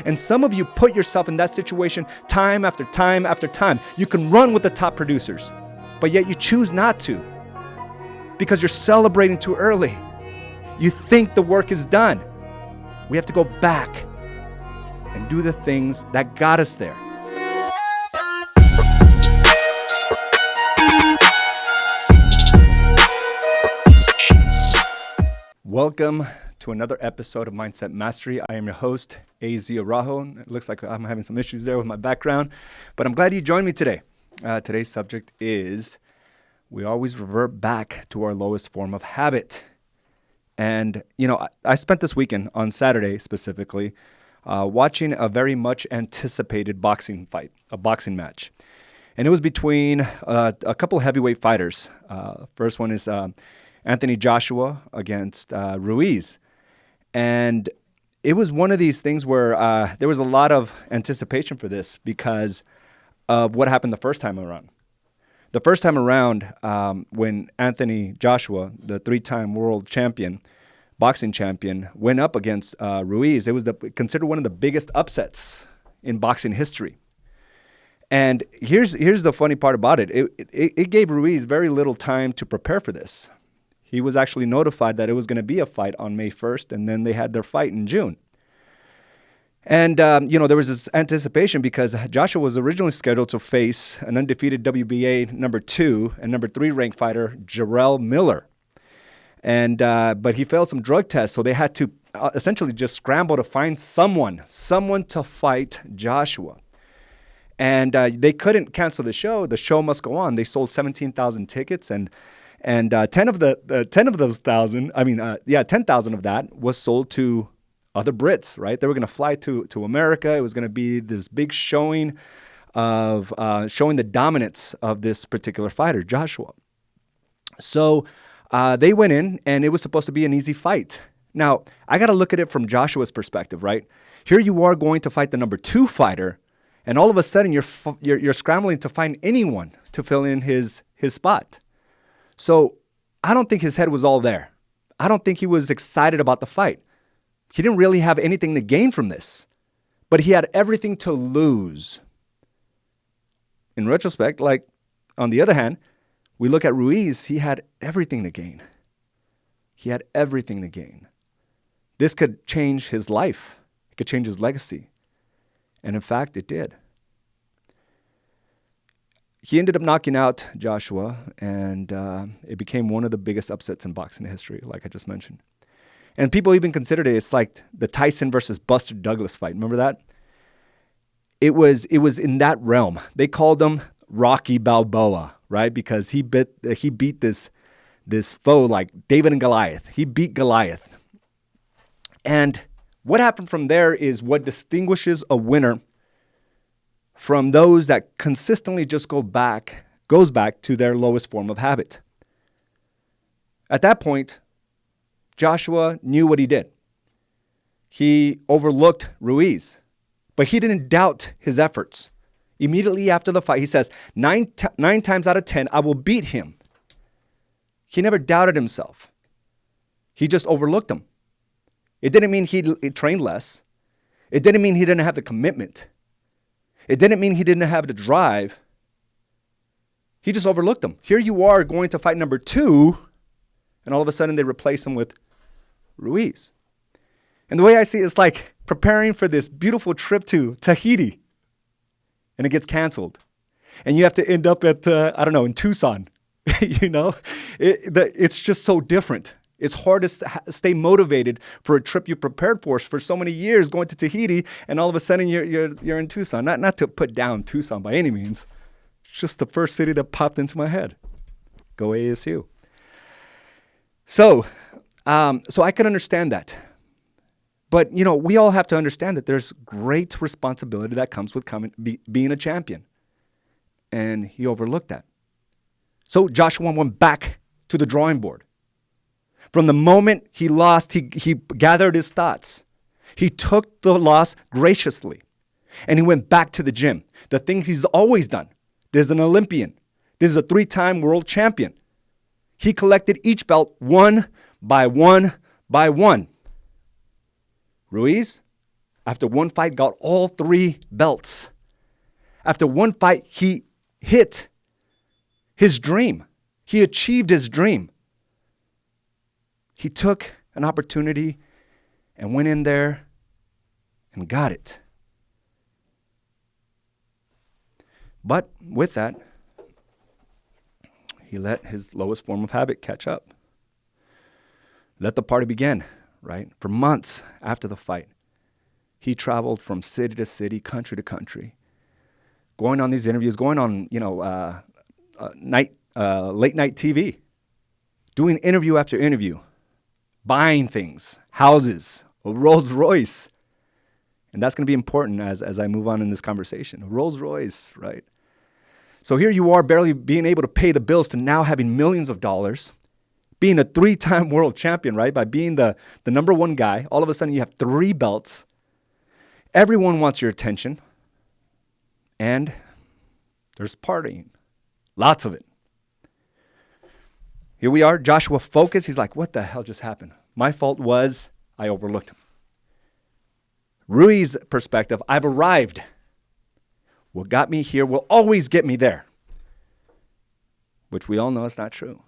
And some of you put yourself in that situation time after time after time. You can run with the top producers, but yet you choose not to because you're celebrating too early. You think the work is done. We have to go back and do the things that got us there. Welcome to another episode of Mindset Mastery. I am your host, Araujo. It looks like I'm having some issues there with my background, but I'm glad you joined me today. Today's subject is we always revert back to our lowest form of habit. And, I spent this weekend on Saturday specifically watching a very much anticipated boxing fight, a boxing match. And it was between a couple of heavyweight fighters. First one is Anthony Joshua against Ruiz. And it was one of these things where there was a lot of anticipation for this because of what happened the first time around. The first time around, when Anthony Joshua, the three-time world champion, boxing champion, went up against Ruiz, it was considered one of the biggest upsets in boxing history. And here's the funny part about it. It gave Ruiz very little time to prepare for this. He was actually notified that it was going to be a fight on May 1st, and then they had their fight in June. And, there was this anticipation because Joshua was originally scheduled to face an undefeated WBA number 2 and number 3 ranked fighter, Jarrell Miller. And but he failed some drug tests, so they had to essentially just scramble to find someone to fight Joshua. And they couldn't cancel the show. The show must go on. They sold 17,000 tickets, and 10,000 of that was sold to other Brits, right? They were going to fly to America. It was going to be this big showing of showing the dominance of this particular fighter, Joshua. So they went in, and it was supposed to be an easy fight. Now, I got to look at it from Joshua's perspective, right? Here you are going to fight the number 2 fighter, and all of a sudden you're scrambling to find anyone to fill in his spot. So I don't think his head was all there. I don't think he was excited about the fight. He didn't really have anything to gain from this, but he had everything to lose. In retrospect, on the other hand, we look at Ruiz, he had everything to gain. He had everything to gain. This could change his life. It could change his legacy. And in fact, it did. He ended up knocking out Joshua, and it became one of the biggest upsets in boxing history, like I just mentioned. And people even considered it's like the Tyson versus Buster Douglas fight. Remember that? It was in that realm. They called him Rocky Balboa, right? Because he beat this foe like David and Goliath. He beat Goliath. And what happened from there is what distinguishes a winner from those that consistently just goes back to their lowest form of habit. At that point, Joshua knew what he did. He overlooked Ruiz, but he didn't doubt his efforts. Immediately after the fight, he says, nine times out of 10, I will beat him. He never doubted himself. He just overlooked him. It didn't mean he trained less. It didn't mean he didn't have the commitment. It didn't mean he didn't have the drive. He just overlooked him. Here you are going to fight number 2, and all of a sudden they replace him with Ruiz. And the way I see it, it's like preparing for this beautiful trip to Tahiti, and it gets canceled. And you have to end up at, in Tucson. It's just so different. It's hard to stay motivated for a trip you prepared for so many years, going to Tahiti, and all of a sudden you're in Tucson. Not to put down Tucson by any means. It's just the first city that popped into my head. Go ASU. So I can understand that. But, we all have to understand that there's great responsibility that comes with being a champion. And he overlooked that. So Joshua went back to the drawing board. From the moment he lost, he gathered his thoughts. He took the loss graciously. And he went back to the gym. The things he's always done. There's an Olympian. This is a 3-time world champion. He collected each belt one by one by one. Ruiz, After one fight, got all 3 belts. After one fight, he hit his dream. He achieved his dream. He took an opportunity and went in there and got it. But with that, he let his lowest form of habit catch up. Let the party begin, right? For months after the fight, he traveled from city to city, country to country, going on these interviews, going on, late night TV, doing interview after interview, buying things, houses, a Rolls Royce. And that's going to be important as I move on in this conversation. A Rolls Royce, right? So here you are barely being able to pay the bills to now having millions of dollars, being a 3-time world champion, right? By being the number 1 guy, all of a sudden you have 3 belts. Everyone wants your attention. And there's partying. Lots of it. Here we are, Joshua focused. He's like, what the hell just happened? My fault was I overlooked him. Ruiz perspective, I've arrived. What got me here will always get me there. Which we all know is not true.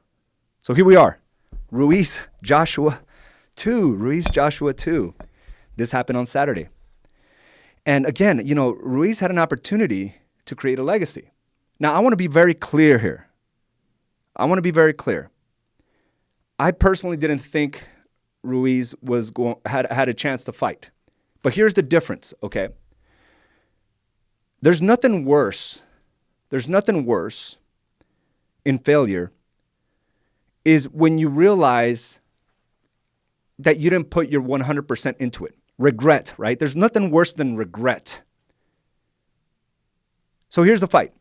So here we are. Ruiz, Joshua 2. Ruiz, Joshua 2. This happened on Saturday. And again, Ruiz had an opportunity to create a legacy. Now, I want to be very clear here. I personally didn't think Ruiz had a chance to fight. But here's the difference, okay? There's nothing worse in failure is when you realize that you didn't put your 100% into it. Regret, right? There's nothing worse than regret. So here's the fight.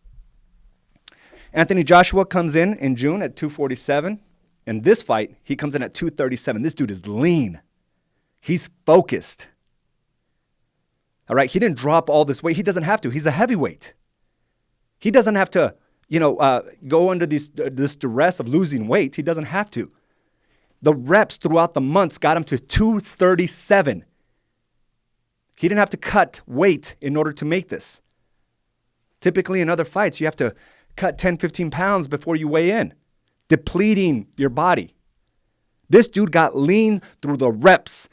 Anthony Joshua comes in June at 247. And this fight, he comes in at 237. This dude is lean. He's focused. All right, he didn't drop all this weight. He doesn't have to. He's a heavyweight. He doesn't have to, go under this duress of losing weight. He doesn't have to. The reps throughout the months got him to 237. He didn't have to cut weight in order to make this. Typically in other fights, you have to cut 10, 15 pounds before you weigh in, depleting your body. This dude got lean through the reps,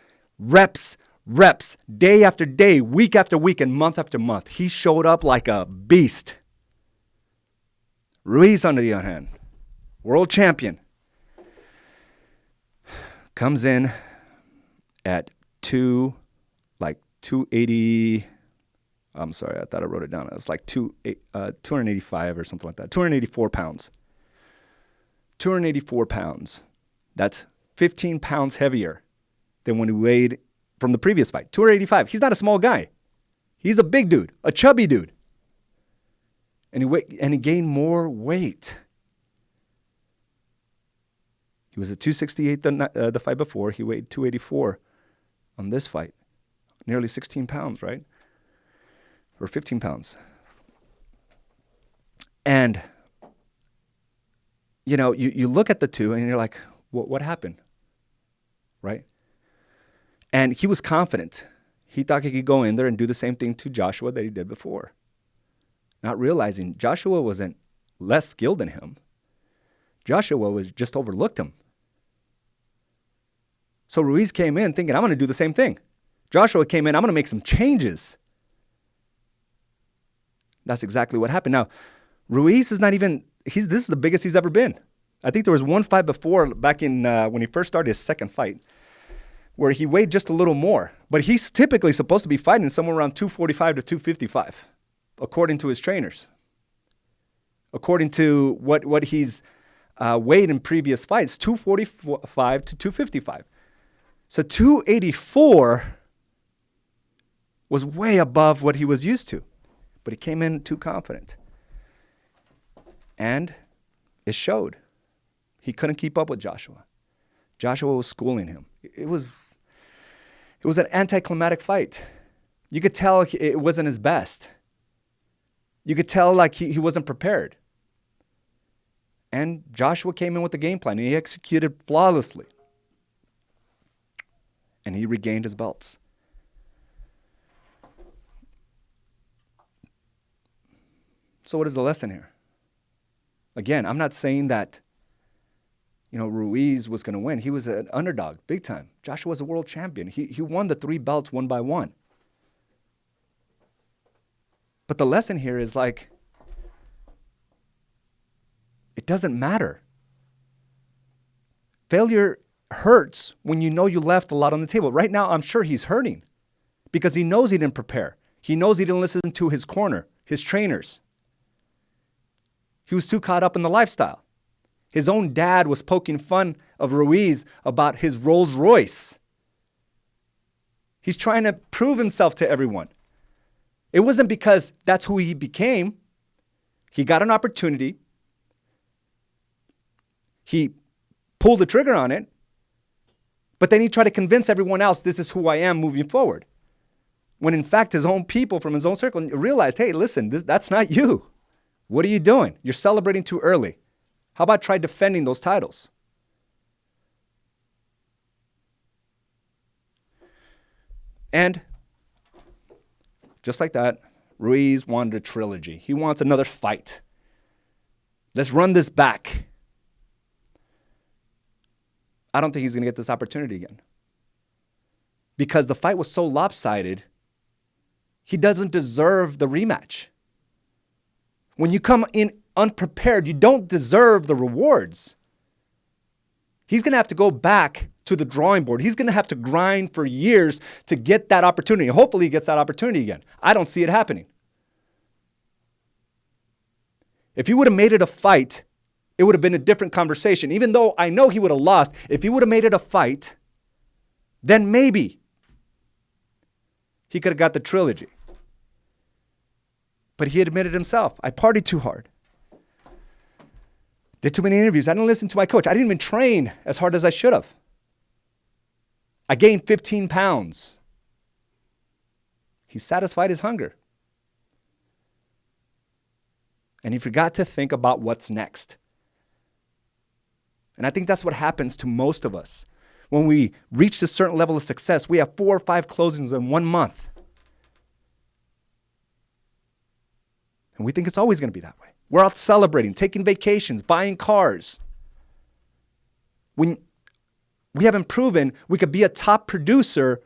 day after day, week after week, and month after month. He showed up like a beast. Ruiz, on the other hand, world champion, comes in at 280. I'm sorry, I thought I wrote it down. It was like 285 or something like that. 284 pounds. 284 pounds. That's 15 pounds heavier than when he weighed from the previous fight. 285. He's not a small guy. He's a big dude, a chubby dude. And he gained more weight. He was at 268 the fight before. He weighed 284 on this fight. Nearly 16 pounds, right? Or 15 pounds. And, you look at the two and you're like, what happened? Right? And he was confident. He thought he could go in there and do the same thing to Joshua that he did before. Not realizing Joshua wasn't less skilled than him. Joshua was just overlooked him. So Ruiz came in thinking, I'm going to do the same thing. Joshua came in, I'm going to make some changes. That's exactly what happened. Now, Ruiz is this is the biggest he's ever been. I think there was one fight before, back in when he first started his second fight, where he weighed just a little more. But he's typically supposed to be fighting somewhere around 245 to 255, according to his trainers. According to what he's weighed in previous fights, 245 to 255. So 284 was way above what he was used to. But he came in too confident. And it showed. He couldn't keep up with Joshua. Joshua was schooling him. It was an anticlimactic fight. You could tell it wasn't his best. You could tell like he wasn't prepared. And Joshua came in with the game plan, and he executed flawlessly. And he regained his belts. So what is the lesson here? Again, I'm not saying that, Ruiz was going to win. He was an underdog, big time. Joshua was a world champion. He won the 3 belts one by one. But the lesson here is it doesn't matter. Failure hurts when you know you left a lot on the table. Right now, I'm sure he's hurting because he knows he didn't prepare. He knows he didn't listen to his corner, his trainers. He was too caught up in the lifestyle. His own dad was poking fun of Ruiz about his Rolls Royce. He's trying to prove himself to everyone. It wasn't because that's who he became. He got an opportunity. He pulled the trigger on it. But then he tried to convince everyone else, this is who I am moving forward. When in fact, his own people from his own circle realized, hey, listen, that's not you. What are you doing? You're celebrating too early. How about try defending those titles? And just like that, Ruiz wanted a trilogy. He wants another fight. Let's run this back. I don't think he's going to get this opportunity again. Because the fight was so lopsided, he doesn't deserve the rematch. When you come in unprepared, you don't deserve the rewards. He's going to have to go back to the drawing board. He's going to have to grind for years to get that opportunity. Hopefully he gets that opportunity again. I don't see it happening. If he would have made it a fight, it would have been a different conversation. Even though I know he would have lost, if he would have made it a fight, then maybe he could have got the trilogy. But he admitted himself, I partied too hard. Did too many interviews. I didn't listen to my coach. I didn't even train as hard as I should have. I gained 15 pounds. He satisfied his hunger. And he forgot to think about what's next. And I think that's what happens to most of us. When we reach a certain level of success, we have 4 or 5 closings in 1 month. And we think it's always going to be that way. We're out celebrating, taking vacations, buying cars. When we haven't proven we could be a top producer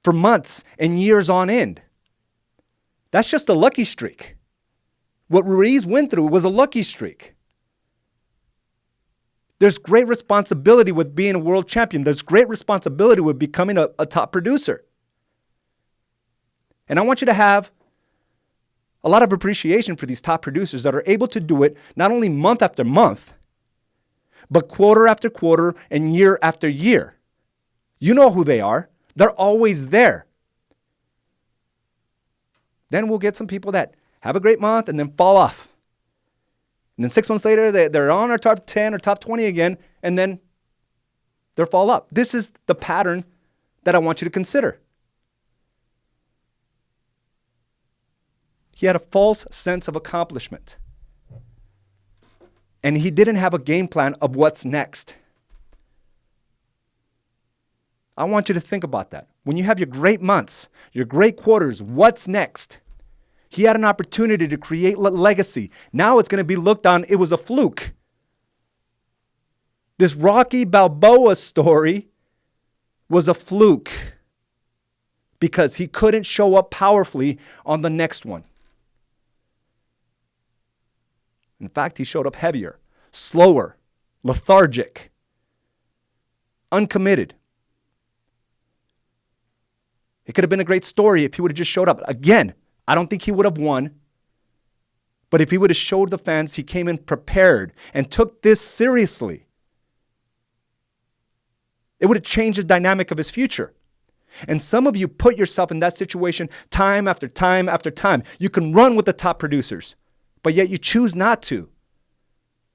for months and years on end. That's just a lucky streak. What Ruiz went through was a lucky streak. There's great responsibility with being a world champion. There's great responsibility with becoming a top producer. And I want you to have a lot of appreciation for these top producers that are able to do it not only month after month, but quarter after quarter and year after year. You know who they are. They're always there. Then we'll get some people that have a great month and then fall off. And then 6 months later, they're on our top 10 or top 20 again, and then they'll fall up. This is the pattern that I want you to consider. He had a false sense of accomplishment. And he didn't have a game plan of what's next. I want you to think about that. When you have your great months, your great quarters, what's next? He had an opportunity to create legacy. Now it's going to be looked on, it was a fluke. This Rocky Balboa story was a fluke because he couldn't show up powerfully on the next one. In fact, he showed up heavier, slower, lethargic, uncommitted. It could have been a great story if he would have just showed up. Again, I don't think he would have won. But if he would have showed the fans he came in prepared and took this seriously, it would have changed the dynamic of his future. And some of you put yourself in that situation time after time after time. You can run with the top producers, but yet you choose not to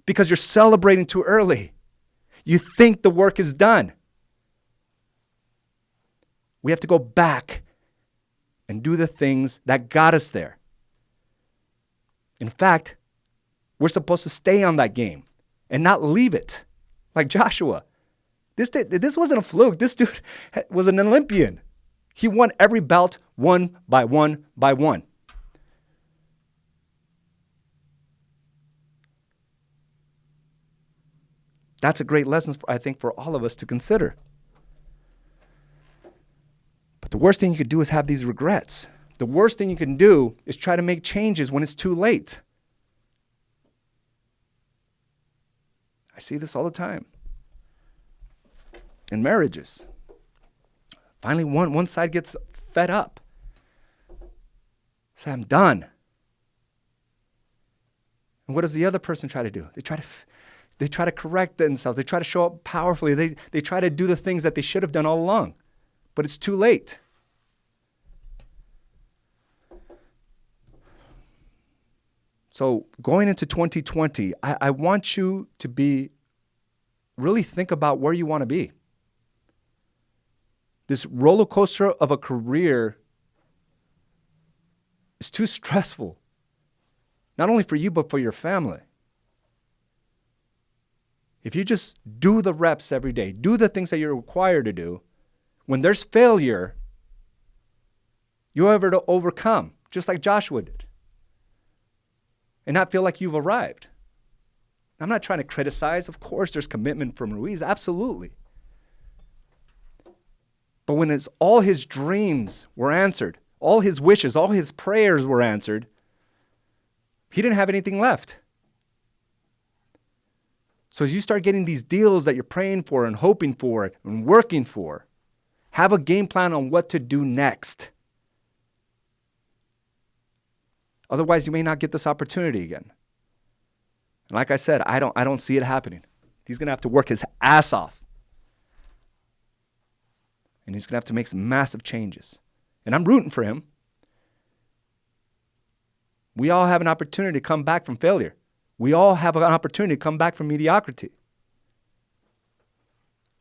because you're celebrating too early. You think the work is done. We have to go back and do the things that got us there. In fact, we're supposed to stay on that game and not leave it. Like Joshua. This wasn't a fluke. This dude was an Olympian. He won every belt one by one by one. That's a great lesson, I think, for all of us to consider. But the worst thing you could do is have these regrets. The worst thing you can do is try to make changes when it's too late. I see this all the time. In marriages. Finally, one side gets fed up. Say, I'm done. And what does the other person try to do? They try to correct themselves. They try to show up powerfully. They try to do the things that they should have done all along. But it's too late. So going into 2020, I want you to really think about where you want to be. This roller coaster of a career is too stressful. Not only for you, but for your family. If you just do the reps every day, do the things that you're required to do, when there's failure, you're able to overcome, just like Joshua did, and not feel like you've arrived. I'm not trying to criticize. Of course, there's commitment from Ruiz, absolutely. But when all his dreams were answered, all his wishes, all his prayers were answered, he didn't have anything left. So as you start getting these deals that you're praying for and hoping for and working for, have a game plan on what to do next. Otherwise, you may not get this opportunity again. And like I said, I don't see it happening. He's going to have to work his ass off. And he's going to have to make some massive changes. And I'm rooting for him. We all have an opportunity to come back from failure. We all have an opportunity to come back from mediocrity.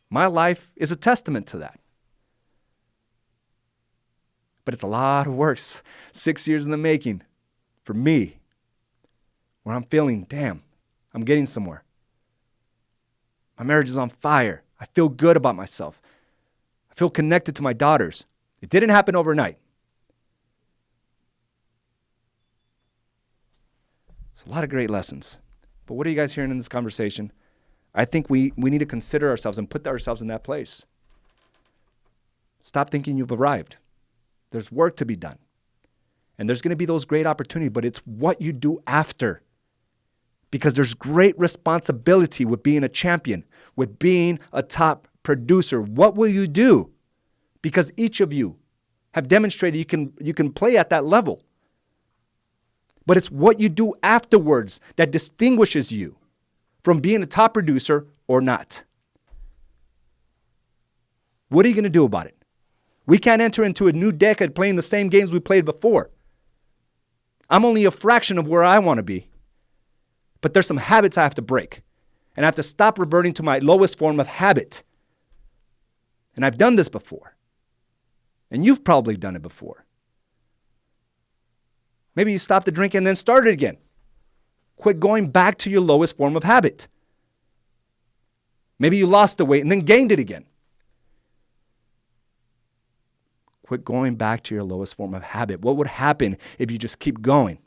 My life is a testament to that. But it's a lot of work. 6 years in the making for me, where I'm feeling, damn, I'm getting somewhere. My marriage is on fire. I feel good about myself. I feel connected to my daughters. It didn't happen overnight. It's a lot of great lessons. But what are you guys hearing in this conversation? I think we need to consider ourselves and put ourselves in that place. Stop thinking you've arrived. There's work to be done. And there's going to be those great opportunities, but it's what you do after. Because there's great responsibility with being a champion, with being a top producer. What will you do? Because each of you have demonstrated you can play at that level. But it's what you do afterwards that distinguishes you from being a top producer or not. What are you going to do about it? We can't enter into a new decade playing the same games we played before. I'm only a fraction of where I want to be. But there's some habits I have to break. And I have to stop reverting to my lowest form of habit. And I've done this before. And you've probably done it before. Maybe you stopped the drink and then started again. Quit going back to your lowest form of habit. Maybe you lost the weight and then gained it again. Quit going back to your lowest form of habit. What would happen if you just keep going?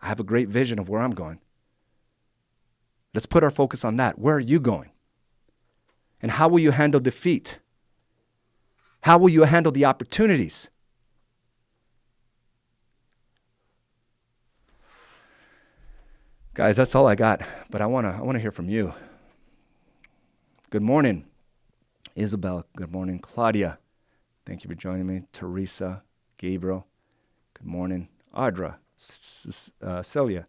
I have a great vision of where I'm going. Let's put our focus on that. Where are you going? And how will you handle defeat? How will you handle the opportunities? Guys, that's all I got, but I want to hear from you. Good morning, Isabel. Good morning, Claudia. Thank you for joining me. Teresa, Gabriel. Good morning, Audra, Celia,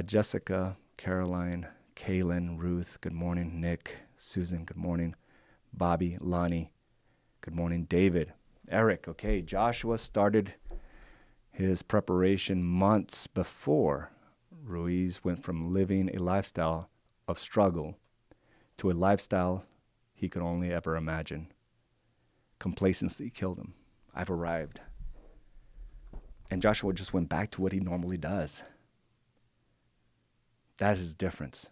Jessica, Caroline, Kaylin, Ruth. Good morning, Nick, Susan. Good morning, Bobby, Lonnie. Good morning, David, Eric. Okay, Joshua started his preparation months before. Ruiz went from living a lifestyle of struggle to a lifestyle he could only ever imagine. Complacency killed him. I've arrived. And Joshua just went back to what he normally does. That is his difference.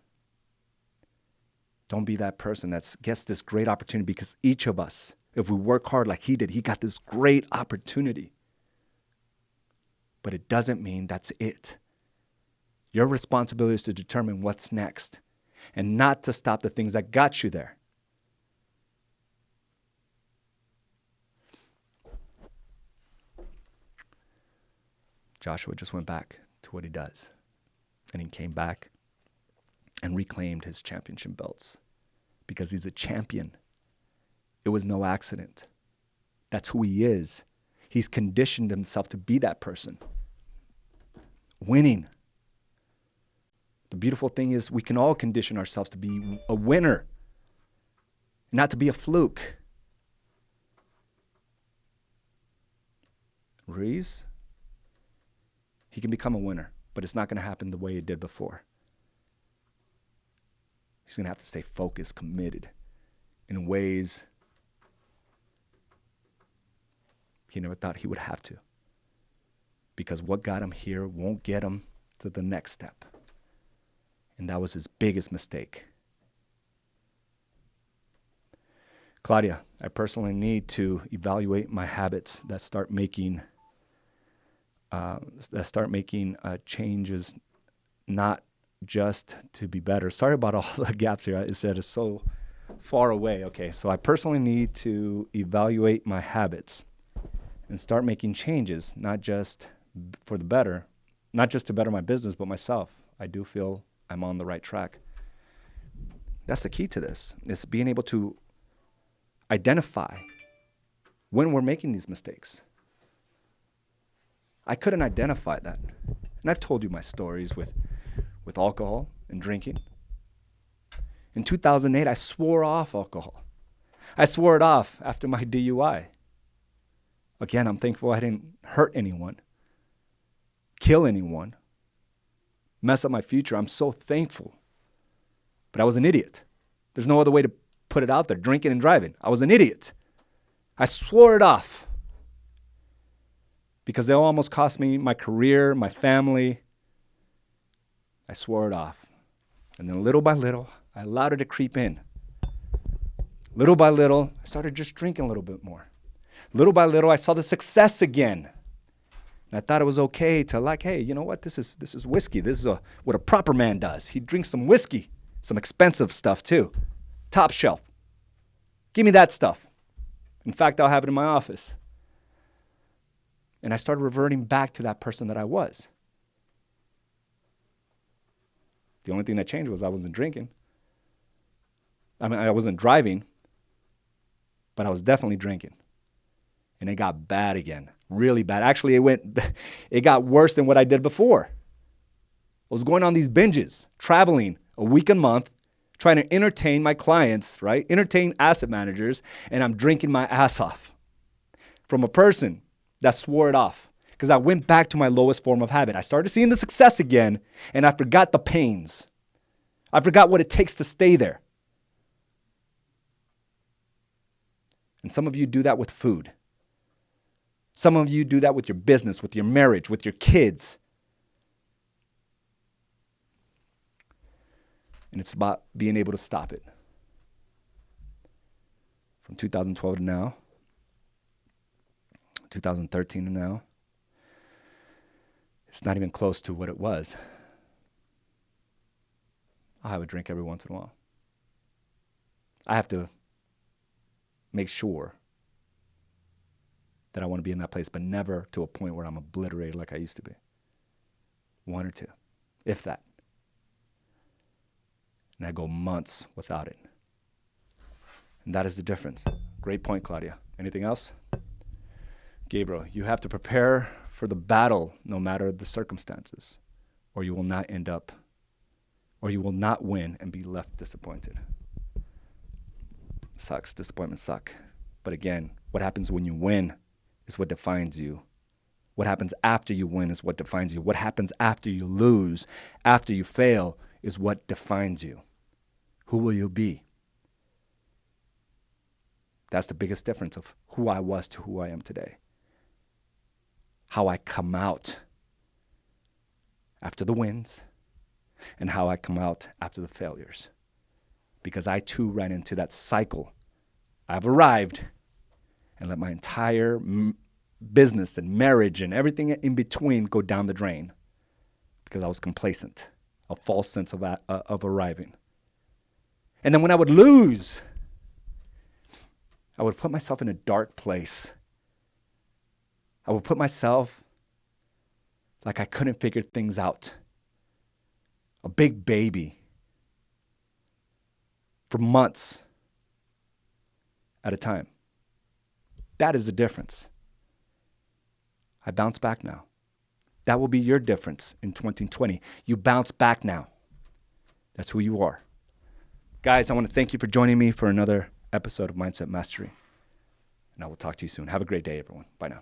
Don't be that person that gets this great opportunity, because each of us, if we work hard like he did, he got this great opportunity. But it doesn't mean that's it. Your responsibility is to determine what's next and not to stop the things that got you there. Joshua just went back to what he does. And he came back and reclaimed his championship belts because he's a champion. It was no accident. That's who he is. He's conditioned himself to be that person. Winning. The beautiful thing is we can all condition ourselves to be a winner, not to be a fluke. Ruiz, he can become a winner, but it's not going to happen the way it did before. He's going to have to stay focused, committed in ways he never thought he would have to. Because what got him here won't get him to the next step. And that was his biggest mistake. Claudia, I personally need to evaluate my habits that start making changes, not just to be better. Sorry about all the gaps here. I said it's so far away. Okay, so I personally need to evaluate my habits and start making changes, not just for the better, not just to better my business, but myself. I do feel I'm on the right track. That's the key to this, is being able to identify when we're making these mistakes. I couldn't identify that. And I've told you my stories with alcohol and drinking. In 2008, I swore off alcohol. I swore it off after my DUI. Again, I'm thankful I didn't hurt anyone, kill anyone, mess up my future. I'm so thankful. But I was an idiot. There's no other way to put it out there, drinking and driving. I was an idiot. I swore it off because they almost cost me my career, my family. I swore it off. And then little by little, I allowed it to creep in. Little by little, I started just drinking a little bit more. Little by little, I saw the success again. And I thought it was okay to hey, you know what? This is whiskey. This is what a proper man does. He drinks some whiskey, some expensive stuff too. Top shelf. Give me that stuff. In fact, I'll have it in my office. And I started reverting back to that person that I was. The only thing that changed was I wasn't drinking. I wasn't driving, but I was definitely drinking. And it got bad again, really bad. Actually, it got worse than what I did before. I was going on these binges, traveling a week a month, trying to entertain my clients, right? Entertain asset managers, and I'm drinking my ass off from a person that swore it off because I went back to my lowest form of habit. I started seeing the success again, and I forgot the pains. I forgot what it takes to stay there. And some of you do that with food. Some of you do that with your business, with your marriage, with your kids. And it's about being able to stop it. From 2012 to now, 2013 to now, it's not even close to what it was. I'll have a drink every once in a while. I have to make sure that I want to be in that place, but never to a point where I'm obliterated like I used to be. One or two, if that. And I go months without it. And that is the difference. Great point, Claudia. Anything else? Gabriel, you have to prepare for the battle no matter the circumstances, or you will not win and be left disappointed. Sucks. Disappointments suck. But again, what happens when you win is what defines you. What happens after you win is what defines you. What happens after you lose, after you fail, is what defines you. Who will you be? That's the biggest difference of who I was to who I am today. How I come out after the wins and how I come out after the failures. Because I too ran into that cycle. I've arrived and let my entire business and marriage and everything in between go down the drain. because I was complacent, a false sense of arriving. And then when I would lose, I would put myself in a dark place. I would put myself like I couldn't figure things out. A big baby for months at a time. That is the difference. I bounce back now. That will be your difference in 2020. You bounce back now. That's who you are. Guys, I want to thank you for joining me for another episode of Mindset Mastery. And I will talk to you soon. Have a great day, everyone. Bye now.